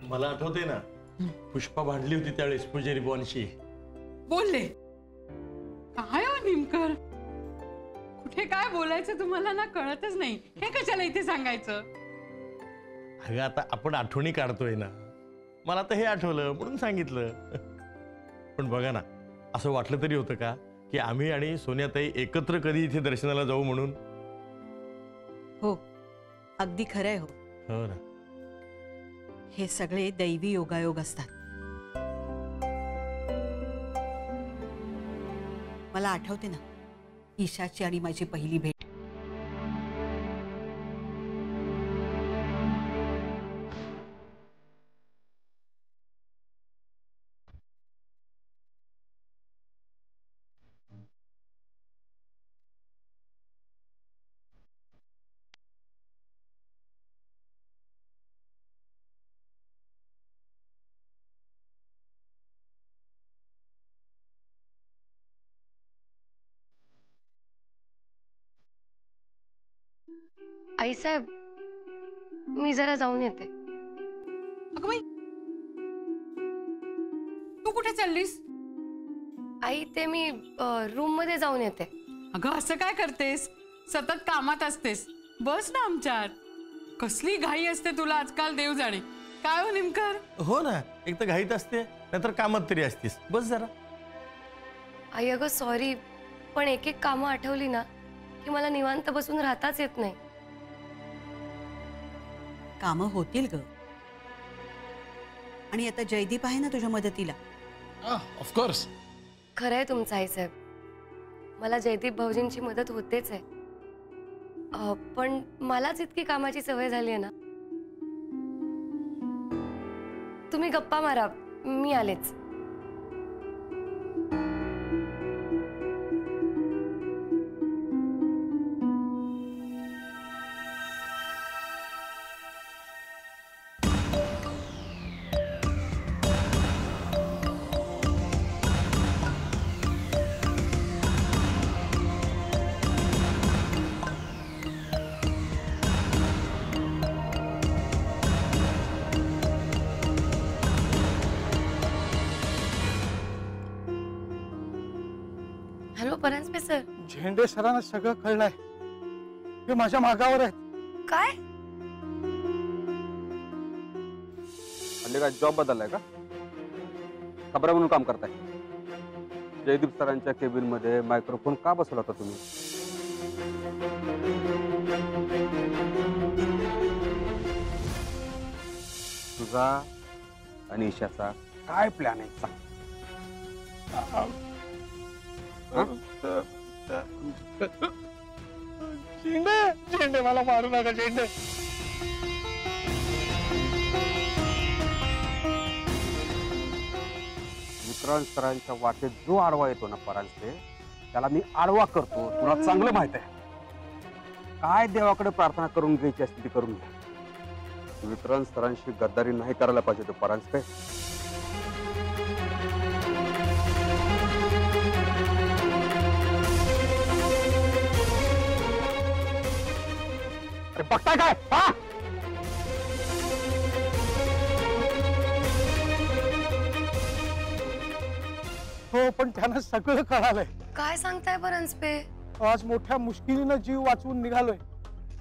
मला आठवते ना, पुष्पा भांडली होती त्यावेळेस पुजारी बॉनशी. बोलले काय हो निमकर, कुठे काय बोलायचं तुम्हाला ना कळतच नाही. हे कशाला इथे सांगायचं? अगं आता आपण आठवणी काढतोय ना, मला तर हे आठवलं म्हणून सांगितलं. पण बघा ना, असं वाटलं तरी होतं का की आम्ही आणि सोन्याताई एकत्र कधी इथे दर्शनाला जाऊ म्हणून? हो, अगदी खरंय. हो हो ना. हे सगळे दैवी योगायोग असतात. मला आठवते ना, ईशाची आणि माझी पहिली भेट. आई साहेब, मी जरा जाऊन येते. अगं बाई, तू कुठे चाललीस? आई, ते मी रूम मध्ये जाऊन येते. अगं असं काय करतेस? सतत कामात असतेस. बस ना आमच्यात. कसली घाई असते तुला आजकाल, देव जाणे. काय हो निमकर? हो ना, एक तर घाईत असते, नाहीतर कामात तरी असतीस. बस जरा. आई अगं सॉरी, पण एक एक कामं आठवली ना की मला निवांत बसून राहताच येत नाही. कामं होतील ग. आणि आता जयदीप आहे ना तुझ्या मदतीला. ऑफकोर्स. खरंय तुमचं आई साहेब, मला जयदीप भाऊजींची मदत होतेच आहे. पण मलाच इतकी कामाची सवय झाली आहे ना. तुम्ही गप्पा मारा, मी आलेच. Hello Paranjpe sir. झेंडे सरांना सगळं कळलंय. ते माझ्या मागावर आहेत. काय? हल्ली काय जॉब बदललाय का? खबरा म्हणून काम करताय? जयदीप सरांच्या केबिन मध्ये मायक्रोफोन का बसवला होता तुम्ही? तुझा आणि ईशाचा काय प्लॅन आहे सांग? झेंडे झेंडे मला मारू नका झेंडे. विक्रांत सरांच्या वाटेत जो आडवा येतो ना परांजपे, त्याला मी आडवा करतो. तुला चांगलं माहित आहे. काय देवाकडे प्रार्थना करून घ्यायची असते ती करून घ्या. विक्रांत सरांशी गद्दारी नाही करायला पाहिजे तो परांजपे. अरे बघताय काय? हा, हो, पण त्यांना सगळं कळालंय. काय सांगताय परांजपे? आज मोठ्या मुश्किलीनं जीव वाचवून निघालोय.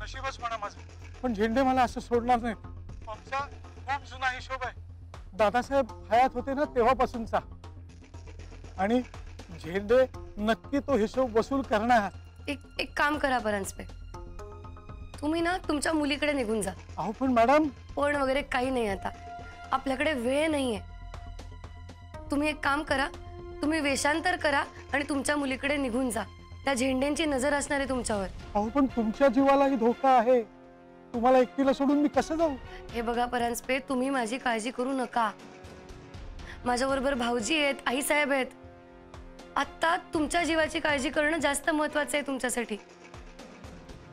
नशीबच म्हणा माझं. पण झेंडे मला असं सोडणार नाही. आमचा खूप जुना हिशोब आहे. दादासाहेब हयात होते ना तेव्हापासूनचा. आणि झेंडे नक्की तो हिशोब वसूल करणार. एक काम करा परांजपे, तुम्ही ना तुमच्या मुलीकडे निघून जा. अहो पण मॅडम. पण वगैरे काही नाही, आता आपल्याकडे वेळ नाहीये. तुम्ही एक काम करा, तुम्ही वेषांतर करा आणि तुमच्या मुलीकडे निघून जा. त्या झेंड्यांची नजर असणार आहे तुमच्यावर. अहो पण तुमच्या जीवालाही धोका आहे. तुम्हाला एकटीला सोडून मी कसं जाऊ? हे बघा परांजपे, तुम्ही माझी काळजी करू नका. माझ्याबरोबर भाऊजी आहेत, आई साहेब आहेत. आता तुमच्या जीवाची काळजी करणं जास्त महत्वाचं आहे तुमच्यासाठी.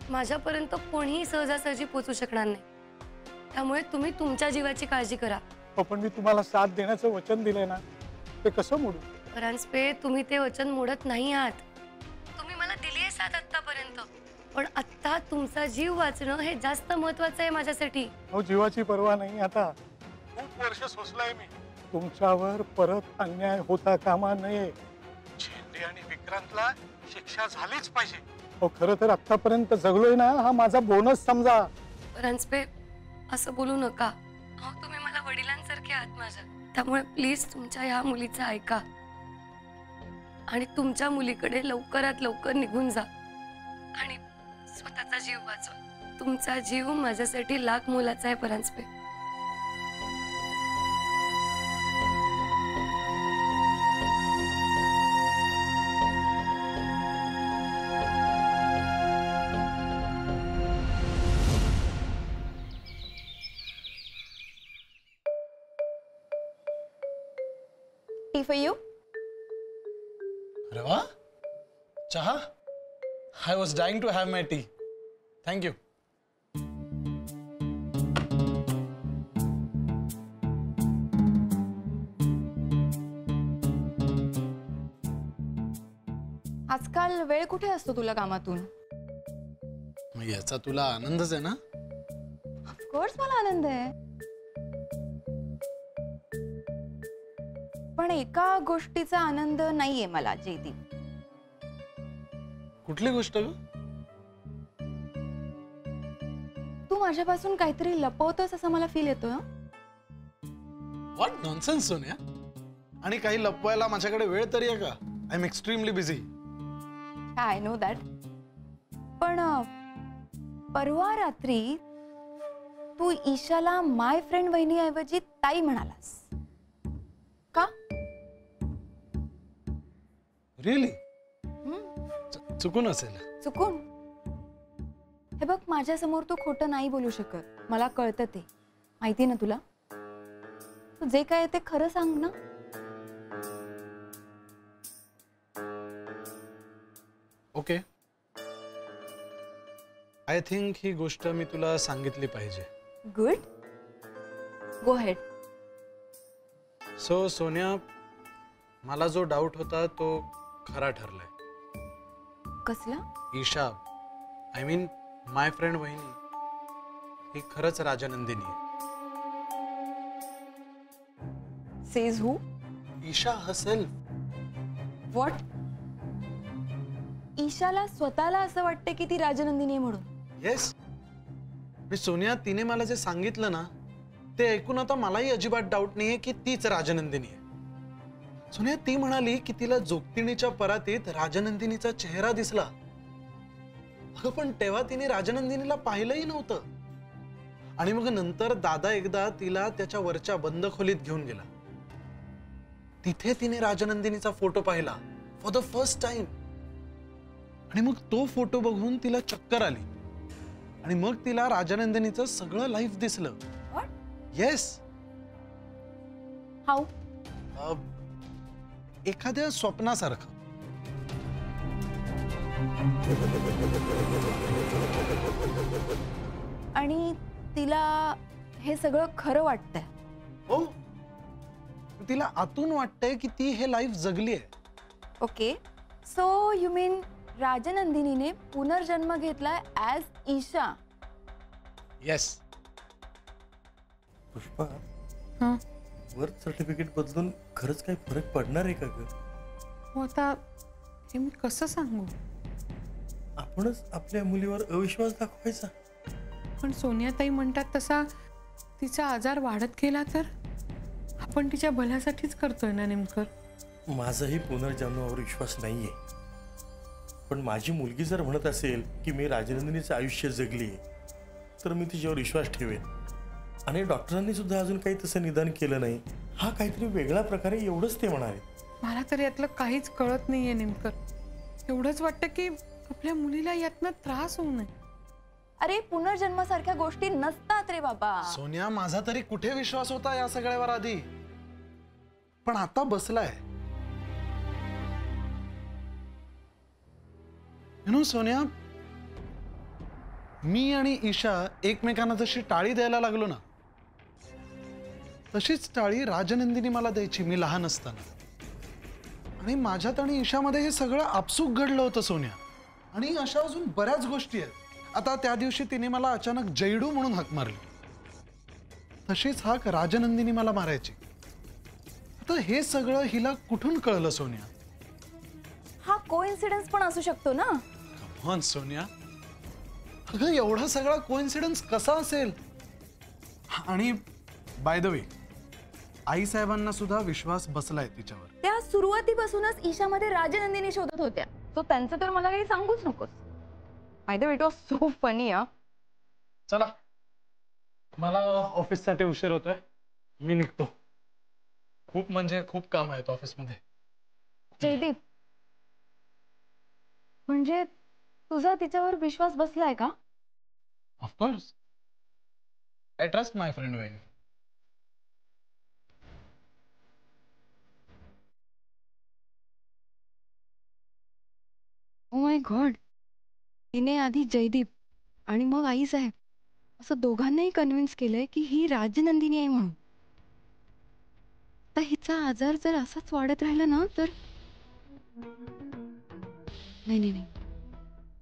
माझ्यापर्यंत कोणीही सहजासहजी पोहोचू शकणार नाही. त्यामुळे तुम्ही तुमच्या जीवाची काळजी करा. पण मी तुम्हाला साथ देण्याचं वचन दिलंय ना, ते कसं मोडू? परांजपे, तुम्ही ते वचन मोडत नाही आहात. तुम्ही मला दिली आहे साथ आतापर्यंत, पण आता तुमचा जीव वाचणं हे जास्त महत्वाचं आहे माझ्यासाठी. हो, जीवाची पर्वा नाही. आता खूप खूप वर्ष सोसलाय मी. तुमच्यावर परत अन्याय होता कामा नये. झेंडे आणि विक्रांतला शिक्षा झालीच पाहिजे. हो, खरं तर आतापर्यंत जगलोय ना, हा माझा बोनस समजा. परांजपे असं बोलू नका. अहो तुम्ही मला वडिलांसारखे आहात माझ्या, त्यामुळे प्लीज तुमच्या ह्या मुलीचं ऐका आणि तुमच्या मुलीकडे लवकरात लवकर निघून जा आणि स्वतःचा जीव वाचवा. तुमचा जीव माझ्यासाठी लाख मोलाचा आहे परांजपे. Tea for you? अरे वाह, चहा? I was dying to have my tea. Thank you. आजकाल वेळ कुठे असतो तुला कामातून? मग याचा तुला आनंदच आहे ना? ऑफकोर्स मला आनंद आहे, पण एका गोष्टीचा आनंद नाहीये मला जयदीप. कुठली गोष्ट ग? तू माझ्यापासून काहीतरी लपवतोस असं मला फील येतोय. What nonsense Sonia. आणि काही लपवायला माझ्याकडे वेळ तरी आहे का? I am extremely busy. I know that. पण परवा रात्री तू ईशाला माय फ्रेंड वहिनीऐवजी ताई म्हणालास का? रिअली? चुकून असेल. चुकून? हे बघ, माझ्या समोर तू खोटं नाही बोलू शकत. मला कळतं ते, माहिती ना तुला. तू जे काय ते खरं सांग ना. ओके, आय थिंक ही गोष्ट मी तुला सांगितली पाहिजे. Good, go head. So Sonia, मला जो डाऊट होता तो खरा ठरलाय. कसला? Isha, I mean my friend वहिनी, ही खरंच राजानंदिनी आहे. Says who? ईशा हसेल. व्हॉट? ईशाला स्वतःला असं वाटतं की ती राजनंदिनी आहे म्हणून? येस. मी सोनिया, तिने मला जे सांगितलं ना ते ऐकून आता मलाही अजिबात डाऊट नाहीये की तीच राजनंदिनी आहे. सोनिया, ती म्हणाली की तिला जोगतिणीच्या परातीत राजनंदिनीचा चेहरा दिसला. अगं पण तेव्हा तिने राजनंदिनीला पाहिलंही नव्हतं. आणि मग नंतर दादा एकदा तिला त्याच्या वरच्या बंद खोलीत घेऊन गेला. तिथे तिने राजनंदिनीचा फोटो पाहिला फॉर द फर्स्ट टाइम. आणि मग तो फोटो बघून तिला चक्कर आली आणि मग तिला राजनंदिनीचं सगळं लाईफ दिसलं. येस. हाऊ? एखाद्या स्वप्नासारखं. आणि तिला हे सगळं खरं वाटतंय? हो, तिला आतून वाटतंय की ती हे लाईफ जगली आहे. ओके, सो यू मीन राजनंदिनीने पुनर्जन्म घेतलाय ॲज ईशा? येस. पुष्पा, हं? बर्थ सर्टिफिकेट बदलून खरंच काही फरक पडणार आहे का ग? हो, आता हे मी कसं सांगू? आपणच आपल्या मुलीवर अविश्वास दाखवायचा. पण सोनियाताई म्हणतात तसा तिचा आजार वाढत गेला तर आपण तिच्या भल्यासाठीच करतोय ना नेमकं. माझाही पुनर्जन्मावर विश्वास नाहीये, पण माझी मुलगी जर म्हणत असेल की मी राजनंदिनीचं आयुष्य जगली तर मी तिच्यावर विश्वास ठेवेन. आणि डॉक्टरांनी सुद्धा अजून काही तसं निदान केलं नाही. हा काहीतरी वेगळा प्रकारे, एवढंच ते म्हणाले. मला तर यातलं काहीच कळत नाहीये नेमकं. एवढंच वाटतं की आपल्या मुलीला यातनं त्रास होऊ नये. अरे, पुनर्जन्मासारख्या गोष्टी नसतात रे बाबा. सोनिया, माझा तरी कुठे विश्वास होता या सगळ्यावर आधी, पण आता बसलाय. यु नो सोनिया, मी आणि ईशा एकमेकांना जशी टाळी द्यायला लागलो ना, तशीच टाळी राजनंदिनी मला द्यायची मी लहान असताना. आणि माझ्यात आणि ईशामध्ये हे सगळं आपसूक घडलं होतं सोनिया. आणि अशा अजून बऱ्याच गोष्टी आहेत. आता त्या दिवशी तिने मला अचानक जैडू म्हणून हाक मारली. तशीच हाक राजनंदिनी मला मारायची. आता हे सगळं हिला कुठून कळलं सोनिया? हा कोइन्सिडन्स पण असू शकतो ना. कमॉन सोनिया, अगं एवढा सगळा कोइन्सिडन्स कसा असेल? आणि बाय द वे, आई साहेबांना सुद्धा विश्वास बसलाय तिच्यावर. त्या सुरुवातीपासूनच ईशामध्ये राजनंदिनी शोधत होत्या. तो त्यांचं तर मला काही सांगूच नकोस. By the way, it was so funny. चला, मला ऑफिससाठी उशीर होतोय, मी निघतो. खूप म्हणजे खूप काम आहेत ऑफिसमध्ये. जयदीप, म्हणजे तुझा तिच्यावर विश्वास बसलाय का? Of course, I trust my friend Wien. Oh my God, तिने आधी जयदीप आणि मग आई साहेब असं दोघांनाही कन्व्हिन्स केलंय की ही राजनंदिनी आहे म्हणून. आता हिचा आजार जर असाच वाढत राहिला ना तर नाही नाही नाही,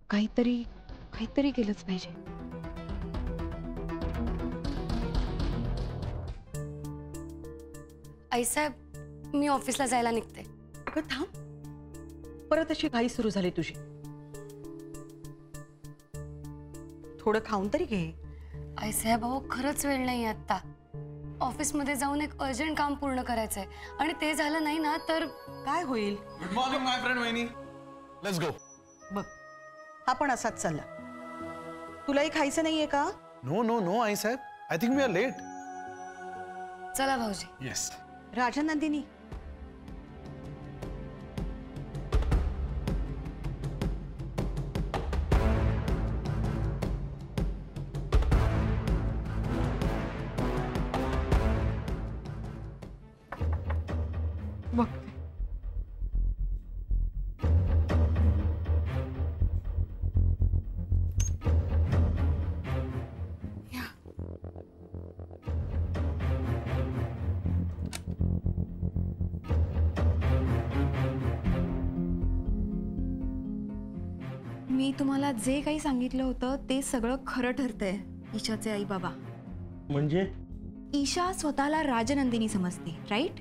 काहीतरी केलंच पाहिजे. आईसाहेब, मी ऑफिसला जायला निघते. अगं थांब, परत अशी घाई सुरू झाली तुझी. थोडं खाऊन तरी घे. आईसाहेब, अहो खरंच वेळ नाही आता. ऑफिसमध्ये जाऊन एक अर्जंट काम पूर्ण करायचंय आणि ते झालं नाही ना तर काय होईल? Good morning my friend Veni, let's go. बघ, हा पण असाच चालला. तुलाही खायचं नाहीये का? नो नो नो आई साहेब, I think we are late. चला भाऊजी. येस. राजनंदिनी, बघते. या. मी तुम्हाला जे काही सांगितलं होतं ते सगळं खरं ठरतंय. ईशाचे आई बाबा, म्हणजे ईशा स्वतःला राजनंदिनी समजते, राईट?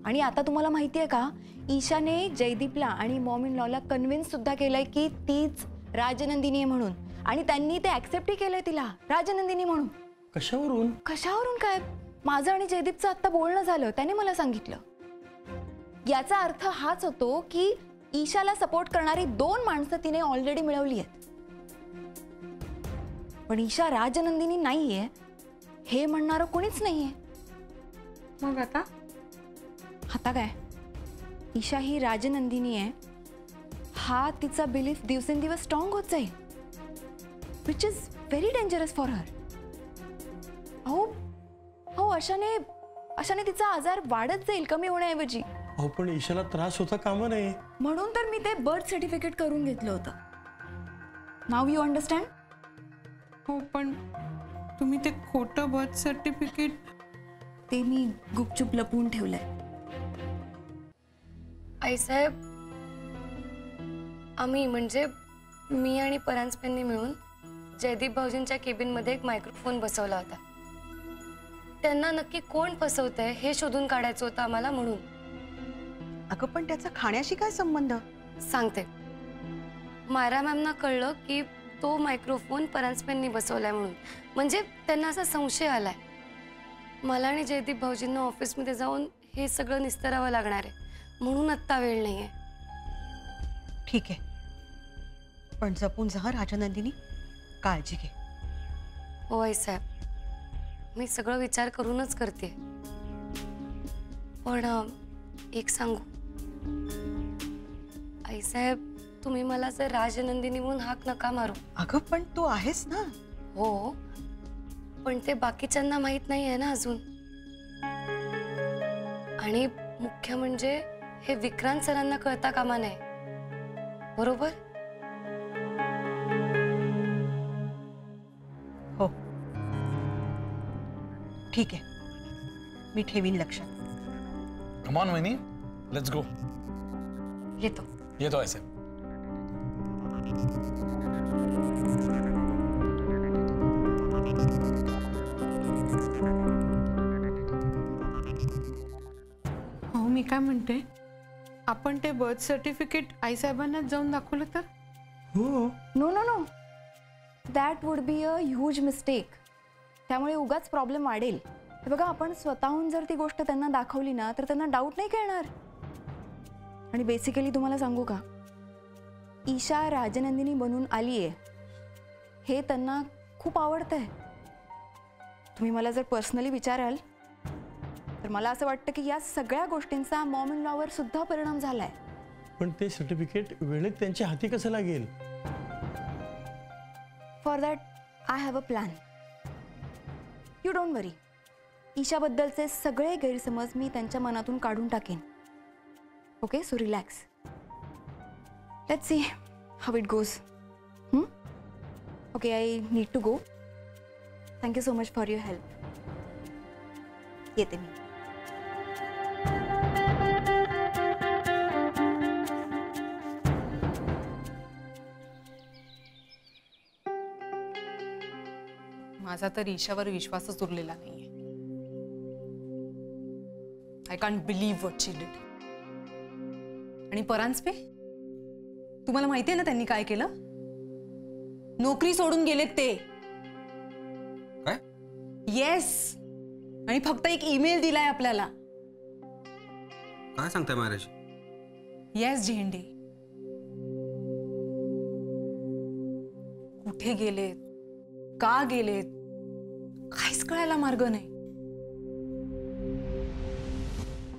आणि आता तुम्हाला माहिती आहे का, ईशाने जयदीपला आणि मॉम इन लॉला कन्व्हिन्स सुद्धा केलंय की तीच राजनंदिनी आहे म्हणून. आणि त्यांनी ते ऍक्सेप्टही केलंय तिला राजनंदिनी म्हणून. कशावरून? कशावरून काय? माझं आणि जयदीपचं आता बोलणं झालं, त्याने मला सांगितलं. याचा अर्थ हाच होतो की ईशाला सपोर्ट करणारी 2 माणसं तिने ऑलरेडी मिळवली आहेत. पण ईशा राजनंदिनी नाहीये हे म्हणणारं कोणीच नाहीये. मग आता आता काय, ईशा ही राजनंदिनी आहे हा तिचा बिलीफ दिवसेंदिवस स्ट्रॉंग होत जाईल, which is very dangerous for her. हो हो, अशाने तिचा आजार वाढत जाईल कमी होण्याऐवजी. अहो पण ईशाला त्रास होता कामा नये. म्हणून तर मी ते बर्थ सर्टिफिकेट करून घेतलं होतं. नाव यू अंडरस्टँड? हो, पण तुम्ही ते खोटं बर्थ सर्टिफिकेट ते मी गुपचूप लपवून ठेवलंय. आईसाहेब, आम्ही म्हणजे मी आणि परांजपेंनी मिळून जयदीप भाऊजींच्या केबिनमध्ये एक मायक्रोफोन बसवला होता. त्यांना नक्की कोण फसवतंय हे शोधून काढायचं होतं आम्हाला, म्हणून. अगं पण त्याचा खाण्याशी काय संबंध? सांगते. मायरा मॅमना कळलं की तो मायक्रोफोन परांजपेंनी बसवलाय म्हणून. म्हणजे त्यांना असा संशय आलाय. मला आणि जयदीप भाऊजींना ऑफिसमध्ये जाऊन हे सगळं निस्तरावं लागणार आहे, म्हणून आत्ता वेळ नाहीये. ठीक आहे, पण जपून जा राजनंदिनी, काळजी घे. हो आईसाहेब, मी सगळं विचार करूनच करते. पण एक सांगू आईसाहेब, तुम्ही मला जर राजनंदिनी म्हणून हाक नका मारू. अगं पण तू आहेस ना. हो, पण ते बाकीच्यांना माहित नाही आहे ना अजून. आणि मुख्य म्हणजे हे विक्रांत सरांना कळता कामा नये, बरोबर? हो ठीक आहे, मी ठेवीन लक्षात. Come on Veni, let's go. येतो आई साहेब. हो मी काय म्हणते, आपण ते बर्थ सर्टिफिकेट आईसाहेबांनाच जाऊन दाखवलं तर? हो. No no no, that would be a huge mistake. त्यामुळे उगाच प्रॉब्लेम वाढेल. हे बघा, आपण स्वतःहून जर ती गोष्ट त्यांना दाखवली ना तर त्यांना डाऊट नाही खेळणार. आणि बेसिकली तुम्हाला सांगू का, ईशा राजनंदिनी बनून आली आहे हे त्यांना खूप आवडतंय. तुम्ही मला जर पर्सनली विचाराल तर मला असं वाटतं की या सगळ्या गोष्टींचा मॉम इन लॉवर सुद्धा परिणाम झालाय. पण ते सर्टिफिकेट वेळेत त्यांच्या हाती कसं लागेल? For that I have a plan. You don't worry. ईशाबद्दलचे सगळे गैरसमज मी त्यांच्या मनातून काढून टाकेन. Okay, so relax. Let's see how it goes. Okay, I need to go. Thank you so much for your help. येते मी. माझा तर ईशावर विश्वासच उरलेला नाहीये. I can't believe what she did. आणि परांजपे, तुम्हाला माहितीये ना त्यांनी काय केलं? नोकरी सोडून गेलेत ते. काय? येस. आणि फक्त एक ईमेल दिलाय आपल्याला. काय सांगताय महाराज? येस झेंडे. कुठे गेलेत, का गेलेत, काहीच कळायला मार्ग नाही.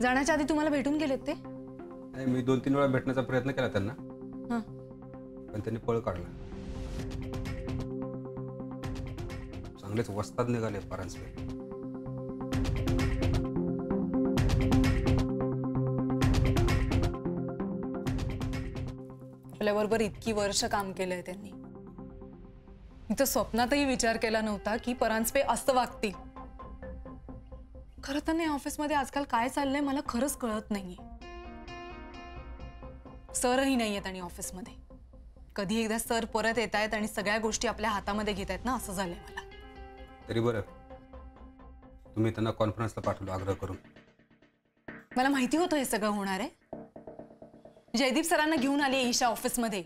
जाण्याच्या आधी तुम्हाला भेटून गेलेत ते? मी 2-3 वेळा भेटण्याचा प्रयत्न केला त्यांना, हं. पण त्यांनी पळ काढला. चांगलेच वस्ताद निघाले परांजपे. आपल्याबरोबर इतकी वर्ष काम केलंय त्यांनी. मी तर स्वप्नातही विचार केला नव्हता की परांजपे असं वागतील. खरं तर नाही, ऑफिसमध्ये आजकाल काय चाललंय मला खरंच कळत नाहीये. सरही नाहीयेत आणि ऑफिसमध्ये. कधी एकदा सर परत येत आहेत आणि सगळ्या गोष्टी आपल्या हातामध्ये घेत आहेत ना, असं झालंय मला. तरी बरं, तुम्ही त्यांना कॉन्फरन्सला पाठवलं आग्रह करून. मला माहिती होतं हे सगळं होणार आहे. जयदीप सरांना घेऊन आली ईशा ऑफिसमध्ये.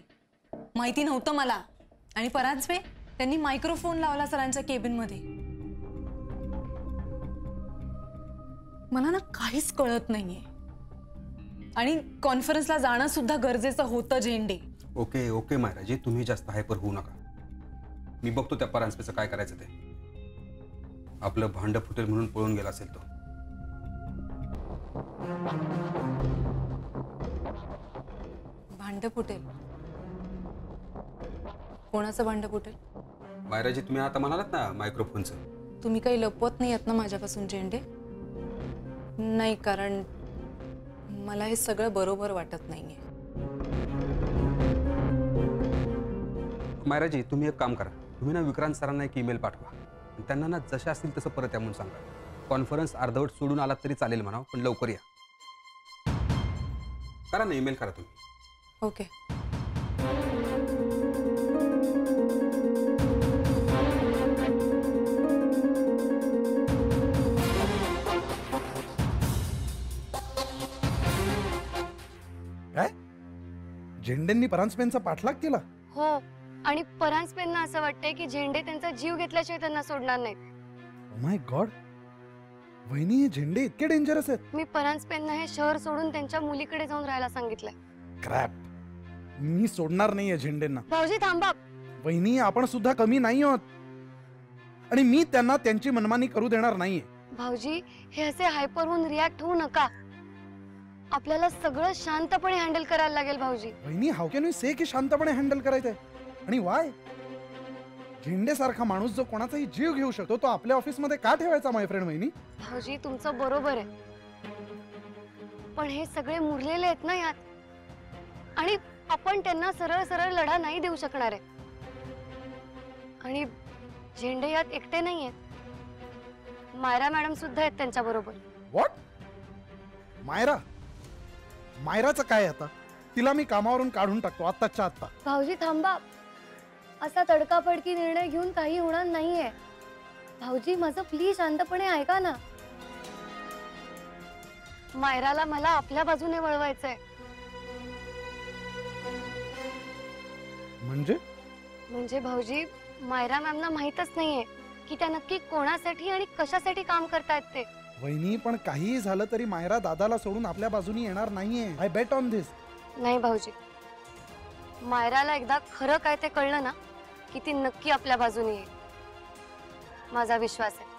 माहिती नव्हतं मला. आणि परांजपे त्यांनी मायक्रोफोन लावला सरांच्या केबिनमध्ये. मला ना काहीच कळत नाहीये. आणि कॉन्फरन्सला जाणं सुद्धा गरजेचं होतं झेंडे. ओके ओके मायराजी, तुम्ही जास्त हायपर होऊ नका. मी बघतो त्या परांजपेचं काय करायचं ते. आपलं भांड फुटेल म्हणून पळून गेला असेल तो. भांड फुटेल? कोणाचं भांड फुटेल? मायराजी, तुम्ही आता म्हणालात ना मायक्रोफोनचं. तुम्ही काही लपवत नाही आहेत ना माझ्यापासून झेंडे? नाही, कारण मला हे सगळं बरोबर वाटत नाहीये. मायराजी, तुम्ही एक काम करा. तुम्ही ना विक्रांत सरांना एक ईमेल पाठवा. त्यांना ना जसे असतील तसं परत या म्हणून सांगा. कॉन्फरन्स अर्धवट सोडून आलात तरी चालेल म्हणा, पण लवकर या. करा ना, ईमेल करा तुम्ही. ओके. काय झेंडेंनी परांजपेंचा पाठलाग केला? हो, आणि परांजपेंना असं वाटतंय की झेंडे त्यांचा जीव घेतल्याशिवाय त्यांना सोडणार नाहीत. ओ माय गॉड, वहिनी हे झेंडे इतके डेंजरस आहेत? मी परांजपेंना हे शहर सोडून त्यांच्या मुलीकडे जाऊन राहायला सांगितलंय. क्रॅप, मी सोडणार नाहीये झेंडेंना. भाऊजी थांबा. वहिनी, आपण सुद्धा कमी नाही आहोत. आणि मी त्यांना त्यांची मनमानी करू देणार नाहीये. भाऊजी, हे असे हायपर होऊन रिॲक्ट होऊ नका. आपल्याला सगळं शांतपणे हँडल करायला लागेल भाऊजी. वहिनी, हाऊ कॅन यू से की शांतपणे हँडल करायचंय? आणि वाय? झेंडे सारखा माणूस जो कोणाचाही जीव घेऊ शकतो तो आपल्या ऑफिस मध्ये का ठेवायचा माय फ्रेंड? वहिनी, भाऊजी तुमचं बरोबर आहे, पण हे सगळे मुरलेले आहेत ना यात. आणि आपण त्यांना सरळ सरळ लढा नाही देऊ शकणार आहे. आणि झेंडे यात एकटे नाही आहेत. मायरा मॅडम सुद्धा आहेत त्यांच्या बरोबर. व्हॉट? मायरा? मायराचं काय आता? तिला मी कामावरून काढून टाकतो आत्ताच्या आत्ता. भाऊजी थांबा. असा तडकाफडकी निर्णय घेऊन काही होणार नाहीये. भाऊजी माझं प्लीज शांतपणे ऐका ना. मायराला मला आपल्या बाजूने वळवायचंय. म्हणजे भाऊजी मायरा मॅमना माहीतच नाहीये की त्या नक्की कोणासाठी आणि कशासाठी काम करतायत ते. वहिनी, पण काहीही झालं तरी मायरा दादाला सोडून आपल्या बाजूनी येणार नाहीये. आय बेट ऑन दिस. नाही भाऊजी, मायराला एकदा खरं काय ते कळलं ना की ती नक्की आपल्या बाजूने येईल. माझा विश्वास आहे.